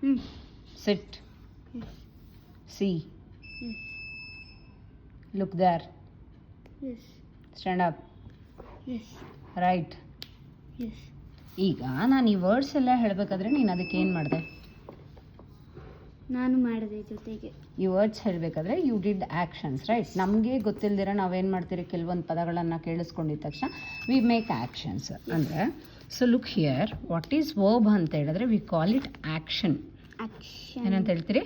Sit. Yes. See. Yes. Look there. Yes. Stand up. Yes. Right. Yes. ಈಗ ನಾನು ಈ words ಎಲ್ಲ ಹೇಳಬೇಕಾದ್ರೆ ನೀನು ಅದಕ್ಕೆ ಏನು ಮಾಡಿದೆ? ನಾನು ಮಾಡಿದೆ ಜೊತೆಗೆ. ಈ ವರ್ಡ್ಸ್ ಹೇಳಬೇಕಾದ್ರೆ ಯು ಡಿಡ್ ಆ್ಯಕ್ಷನ್ಸ್, ರೈಟ್? ನಮಗೆ ಗೊತ್ತಿಲ್ದಿರ ನಾವೇನು ಮಾಡ್ತೀರಿ, ಕೆಲವೊಂದು ಪದಗಳನ್ನು ಕೇಳಿಸ್ಕೊಂಡಿದ್ದ ತಕ್ಷಣ ವಿ ಮೇಕ್ ಆ್ಯಕ್ಷನ್ಸ್. ಅಂದರೆ so look here, what is verb ಅಂತ ಹೇಳಿದ್ರೆ ವಿ ಕಾಲ್ ಇಟ್ ಆ್ಯಕ್ಷನ್. ಏನಂತ ಹೇಳ್ತೀರಿ?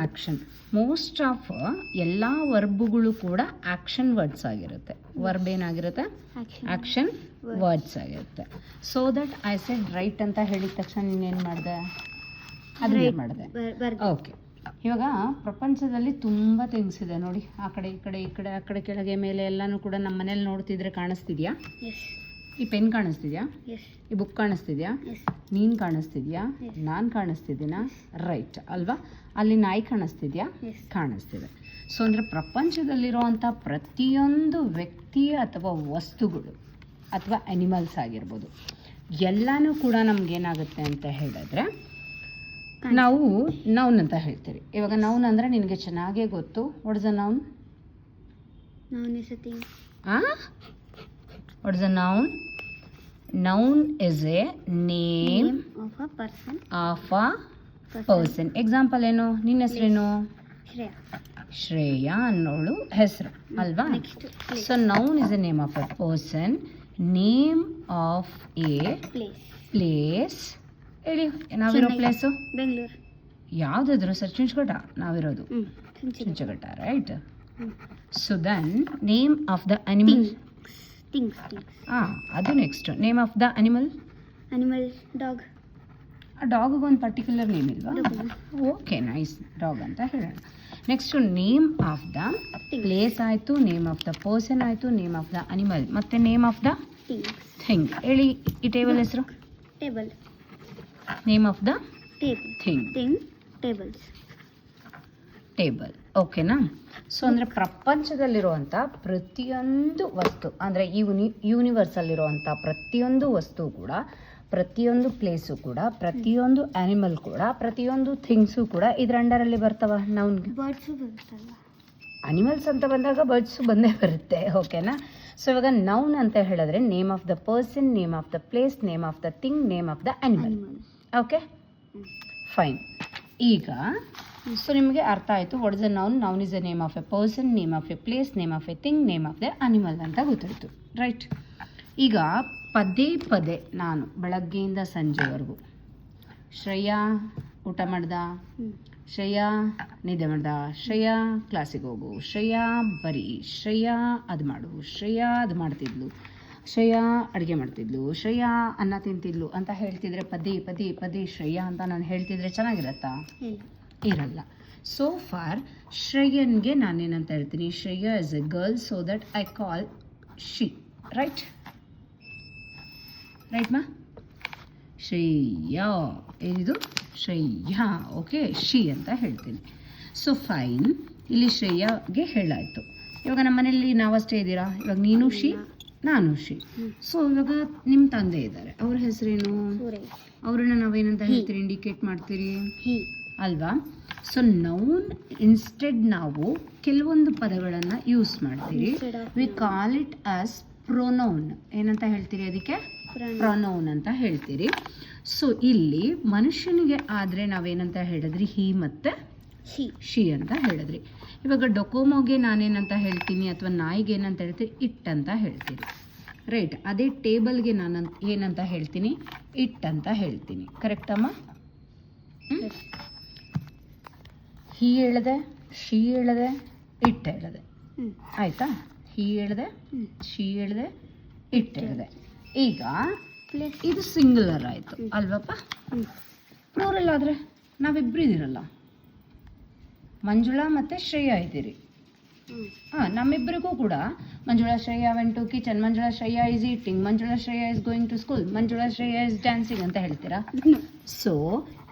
ಆ್ಯಕ್ಷನ್. ಮೋಸ್ಟ್ ಆಫ್ ಎಲ್ಲ ವರ್ಬುಗಳು ಕೂಡ ಆ್ಯಕ್ಷನ್ ವರ್ಡ್ಸ್ ಆಗಿರುತ್ತೆ. ವರ್ಬ್ ಏನಾಗಿರುತ್ತೆ? ಆ್ಯಕ್ಷನ್ ವರ್ಡ್ಸ್ ಆಗಿರುತ್ತೆ. So that I said right ಅಂತ ಹೇಳಿದ ತಕ್ಷಣ ನೀನೇನು ಮಾಡಿದೆ? ಅದನ್ನೇ ಮಾಡಿದೆ. ಓಕೆ. ಇವಾಗ ಪ್ರಪಂಚದಲ್ಲಿ ತುಂಬ ಥಿಂಗ್ಸ್ ಇದೆ ನೋಡಿ. ಆ ಕಡೆ ಈ ಕಡೆ ಆ ಕಡೆ ಕೆಳಗೆ ಮೇಲೆ ಎಲ್ಲನೂ ಕೂಡ ನಮ್ಮ ಮನೇಲಿ ನೋಡ್ತಿದ್ರೆ ಕಾಣಿಸ್ತಿದ್ಯಾ? ಈ ಪೆನ್ ಕಾಣಿಸ್ತಿದ್ಯಾ? ಈ ಬುಕ್ ಕಾಣಿಸ್ತಿದ್ಯಾ? ನೀನು ಕಾಣಿಸ್ತಿದ್ಯಾ? ನಾನು ಕಾಣಿಸ್ತಿದ್ದೀನಾ? ರೈಟ್ ಅಲ್ವಾ? ಅಲ್ಲಿ ನಾಯಿ ಕಾಣಿಸ್ತಿದ್ಯಾ? ಕಾಣಿಸ್ತಿದೆ. ಸೊ ಅಂದರೆ ಪ್ರಪಂಚದಲ್ಲಿರುವಂಥ ಪ್ರತಿಯೊಂದು ವ್ಯಕ್ತಿ ಅಥವಾ ವಸ್ತುಗಳು ಅಥವಾ ಅನಿಮಲ್ಸ್ ಆಗಿರ್ಬೋದು, ಎಲ್ಲನೂ ಕೂಡ ನಮಗೇನಾಗುತ್ತೆ ಅಂತ ಹೇಳಿದ್ರೆ ನಾವು ನೌನ್ ಅಂತ ಹೇಳ್ತೀರಿ. ಇವಾಗ ನೌನ್ ಅಂದರೆ ನಿನಗೆ ಚೆನ್ನಾಗೇ ಗೊತ್ತು. What is a noun? Noun is a thing. What is a noun? Noun is a name of a person. Of a person. Example ಏನು? ನಿನ್ನ ಹೆಸರೇನು? Shreya. ಶ್ರೇಯಾ ಅನ್ನೋಳು ಹೆಸರು ಅಲ್ವಾ? So noun is a name of a person, name of a place. ಹೇಳಿ, ನಾವಿರೋ place Bengaluru. ಯಾವುದಾದ್ರು sir? Chunchughatta ನಾವಿರೋದು. Chunchughatta, right? So then name of the animal. ಅದು next. Name of the animal. Dog. ಆ ಡಾಗಿಗೊಂದು ಪರ್ಟಿಕ್ಯುಲರ್ ನೇಮ್ ಇಲ್ವಾ? ಓಕೆ, ನೈಸ್, ಡಾಗ್ ಅಂತ ಹೇಳೋಣ. Next name of the place ಆಯಿತು, ನೇಮ್ ಆಫ್ ದ ಪರ್ಸನ್ ಆಯಿತು, ನೇಮ್ ಆಫ್ ದ ಅನಿಮಲ್, ಮತ್ತು name of the thing. ಹೇಳಿ ಈ ಟೇಬಲ್ ಹೆಸರು? Table. Name of the thing. Table. ಓಕೆನಾ? ಸೊ ಅಂದರೆ ಪ್ರಪಂಚದಲ್ಲಿರುವಂಥ ಪ್ರತಿಯೊಂದು ವಸ್ತು, ಅಂದರೆ ಈ ಯೂನಿವರ್ಸಲ್ಲಿರುವಂಥ ಪ್ರತಿಯೊಂದು ವಸ್ತು ಕೂಡ, ಪ್ರತಿಯೊಂದು ಪ್ಲೇಸು ಕೂಡ, ಪ್ರತಿಯೊಂದು ಆ್ಯನಿಮಲ್ ಕೂಡ, ಪ್ರತಿಯೊಂದು ಥಿಂಗ್ಸು ಕೂಡ ಇದ್ರ ಅಂಡರಲ್ಲಿ ಬರ್ತಾವ. ನೌನ್ಗೆ ಬರ್ಡ್ಸು ಬರುತ್ತಲ್ಲ. ಅನಿಮಲ್ಸ್ ಅಂತ ಬಂದಾಗ ಬರ್ಡ್ಸು ಬಂದೇ ಬರುತ್ತೆ. ಓಕೆನಾ? ಸೊ ಇವಾಗ ನೌನ್ ಅಂತ ಹೇಳಿದ್ರೆ name of the person, name of the place, name of the thing, name of the animal. Okay, fine. ಈಗ ಸೊ ನಿಮಗೆ ಅರ್ಥ ಆಯಿತು. What is a noun? Noun is a name of A person, name of a place, name of A thing, name of the animal ಅಂತ ಗೊತ್ತಾಯಿತು, right? ಈಗ ಪದೇ ಪದೇ ನಾನು ಬೆಳಗ್ಗೆಯಿಂದ ಸಂಜೆವರೆಗೂ ಶ್ರೇಯಾ ಊಟ ಮಾಡ್ದ, ಶ್ರೇಯಾ ನಿದ್ದೆ ಮಾಡ್ದ, ಶ್ರೇಯಾ ಕ್ಲಾಸಿಗೆ ಹೋಗು, ಶ್ರೇಯಾ ಬರೀ, ಶ್ರೇಯಾ ಅದು ಮಾಡು, ಶ್ರೇಯಾ ಅದು ಮಾಡ್ತಿದ್ಲು, ಶ್ರೇಯಾ ಅಡುಗೆ ಮಾಡ್ತಿದ್ಲು, ಶ್ರೇಯಾ ಅನ್ನ ತಿಂತಿದ್ಲು ಅಂತ ಹೇಳ್ತಿದ್ರೆ ಪದೇ ಪದೇ ಪದೇ ಶ್ರೇಯಾ ಅಂತ ನಾನು ಹೇಳ್ತಿದ್ರೆ ಚೆನ್ನಾಗಿರತ್ತಾ? ಇರಲ್ಲ. ಸೋ ಫಾರ್ ಶ್ರೇಯನ್ಗೆ ನಾನೇನಂತ ಹೇಳ್ತೀನಿ? Shreya is A girl, so that I call she, right? Right ಮಾ? ಶ್ರೇಯಾ ಏನಿದು? ಶ್ರೇಯಾ. ಓಕೆ, ಶಿ ಅಂತ ಹೇಳ್ತೀನಿ. ಸೊ ಫೈನ್, ಇಲ್ಲಿ ಶ್ರೇಯಾಗೆ ಹೇಳಾಯಿತು. ಇವಾಗ ನಮ್ಮ ಮನೇಲಿ ನಾವಷ್ಟೇ ಇದ್ದೀರಾ? ಇವಾಗ ನೀನು ಶಿ, ನಾನು ಶಿ. ಸೊ ಇವಾಗ ನಿಮ್ಮ ತಂದೆ ಇದ್ದಾರೆ, ಅವ್ರ ಹೆಸರೇನು? ಅವ್ರನ್ನ ನಾವೇನಂತ ಹೇಳ್ತೀರಿ? ಇಂಡಿಕೇಟ್ ಮಾಡ್ತೀರಿ ಅಲ್ವಾ? ಸೊ ನೌನ್ ಇನ್ಸ್ಟೆಡ್ ನಾವು ಕೆಲವೊಂದು ಪದಗಳನ್ನು ಯೂಸ್ ಮಾಡ್ತೀರಿ. We call it as pronoun. ಏನಂತ ಹೇಳ್ತೀರಿ ಅದಕ್ಕೆ? ಪ್ರೊನೌನ್ ಅಂತ ಹೇಳ್ತೀರಿ. ಸೊ ಇಲ್ಲಿ ಮನುಷ್ಯನಿಗೆ ಆದರೆ ನಾವೇನಂತ ಹೇಳಿದ್ರಿ? ಹಿ ಮತ್ತು ಶಿ ಅಂತ ಹೇಳಿದ್ರಿ. ಇವಾಗ ಡೊಕೋಮೋಗೆ ನಾನೇನಂತ ಹೇಳ್ತೀನಿ, ಅಥವಾ ನಾಯಿಗೆ ಏನಂತ ಹೇಳ್ತೀರಿ? ಇಟ್ ಅಂತ ಹೇಳ್ತೀರಿ, ರೈಟ್? ಅದೇ ಟೇಬಲ್ಗೆ ನಾನು ಏನಂತ ಹೇಳ್ತೀನಿ? ಇಟ್ ಅಂತ ಹೇಳ್ತೀನಿ, ಕರೆಕ್ಟಮ್ಮ? ಹಿ ಹೇಳಿದೆ, ಶಿ ಹೇಳಿದೆ, ಇಟ್ ಹೇಳಿದೆ, ಆಯಿತಾ? ಹಿ ಹೇಳಿದೆ, ಶಿ ಹೇಳಿದೆ, ಇಟ್ ಹೇಳಿದೆ. ಈಗ ಇದು ಸಿಂಗುಲರ್ ಆಯಿತು ಅಲ್ವಪ್ಪ? ಪ್ಲೂರಲ್ ಆದರೆ ನಾವಿಬ್ಬರು ಇದ್ದೀರಲ್ಲ, ಮಂಜುಳಾ ಮತ್ತು ಶ್ರೇಯಾ ಇದ್ದೀರಿ. ನಮ್ಮಿಬ್ಬರಿಗೂ ಕೂಡ Manjula Shreya went to kitchen, Manjula Shreya is eating, Manjula Shreya is going to school, Manjula Shreya is dancing ಅಂತ ಹೇಳ್ತೀರಾ? ಸೊ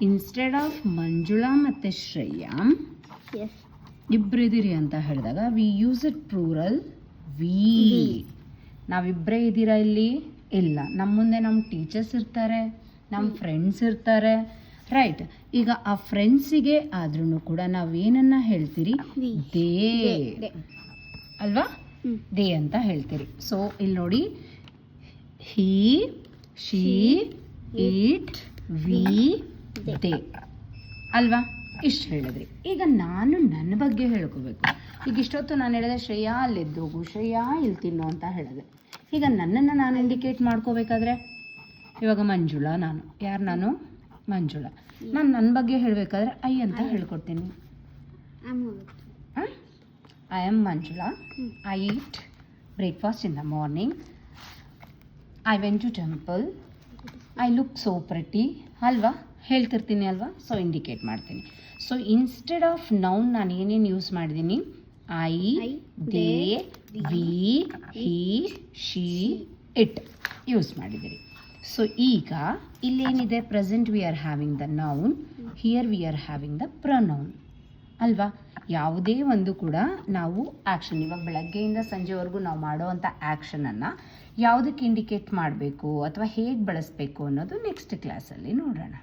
ಇನ್ಸ್ಟೆಡ್ ಆಫ್ ಮಂಜುಳಾ ಮತ್ತು ಶ್ರೇಯಾ ಇಬ್ಬರಿದ್ದೀರಿ ಅಂತ ಹೇಳಿದಾಗ we use it plural we. ನಾವಿಬ್ಬರೇ ಇದ್ದೀರಾ ಇಲ್ಲಿ? ಇಲ್ಲ. ನಮ್ಮ ಮುಂದೆ ನಮ್ಮ ಟೀಚರ್ಸ್ ಇರ್ತಾರೆ, ನಮ್ಮ ಫ್ರೆಂಡ್ಸ್ ಇರ್ತಾರೆ, ರೈಟ್. ಈಗ ಆ ಫ್ರೆಂಡ್ಸಿಗೆ ಆದ್ರೂ ಕೂಡ ನಾವೇನನ್ನ ಹೇಳ್ತೀರಿ? We. They They. ಅಲ್ವಾ? ಹ್ಮ್. ದೇ ಅಂತ ಹೇಳ್ತೀರಿ. ಸೊ ಇಲ್ಲಿ ನೋಡಿ, ಹಿ, ಶಿ, ಇಟ್, ವಿ, ದೇ ಅಲ್ವಾ? ಇಷ್ಟು ಹೇಳಿದ್ರಿ. ಈಗ ನಾನು ನನ್ನ ಬಗ್ಗೆ ಹೇಳ್ಕೋಬೇಕು. ಈಗ ಇಷ್ಟೊತ್ತು ನಾನು ಹೇಳಿದೆ ಶ್ರೇಯಾ ಅಲ್ಲೆದ್ದೋಗು, ಶ್ರೇಯಾ ಇಲ್ಲಿ ತಿನ್ನು ಅಂತ ಹೇಳಿದೆ. ಈಗ ನನ್ನನ್ನು ನಾನು ಇಂಡಿಕೇಟ್ ಮಾಡ್ಕೋಬೇಕಾದ್ರೆ ಇವಾಗ ಮಂಜುಳಾ, ನಾನು ಯಾರು? ನಾನು ಮಂಜುಳಾ. ನಾನು ನನ್ನ ಬಗ್ಗೆ ಹೇಳಬೇಕಾದ್ರೆ ಐ ಅಂತ ಹೇಳ್ಕೊಡ್ತೀನಿ. I am Manjula. I eat breakfast in the morning. I went to temple. I look so pretty ಅಲ್ವಾ? ಹೇಳ್ತಿರ್ತೀನಿ ಅಲ್ವಾ? ಸೊ ಇಂಡಿಕೇಟ್ ಮಾಡ್ತೀನಿ. ಸೊ ಇನ್ಸ್ಟೆಡ್ ಆಫ್ ನೌನ್ ನಾನು ಏನೇನು ಯೂಸ್ ಮಾಡಿದ್ದೀನಿ? I, they, we, he, she, it use ಮಾಡಿದ್ದೀರಿ. ಸೊ ಈಗ ಇಲ್ಲೇನಿದೆ? Present we are having the noun, here we are having the pronoun ಅಲ್ವಾ? ಯಾವುದೇ ಒಂದು ಕೂಡ ನಾವು ಆ್ಯಕ್ಷನ್, ಇವಾಗ ಬೆಳಗ್ಗೆಯಿಂದ ಸಂಜೆವರೆಗೂ ನಾವು ಮಾಡೋವಂಥ ಆ್ಯಕ್ಷನನ್ನು ಯಾವುದಕ್ಕೆ ಇಂಡಿಕೇಟ್ ಮಾಡಬೇಕು ಅಥವಾ ಹೇಗೆ ಬಳಸಬೇಕು ಅನ್ನೋದು ನೆಕ್ಸ್ಟ್ ಕ್ಲಾಸಲ್ಲಿ ನೋಡೋಣ.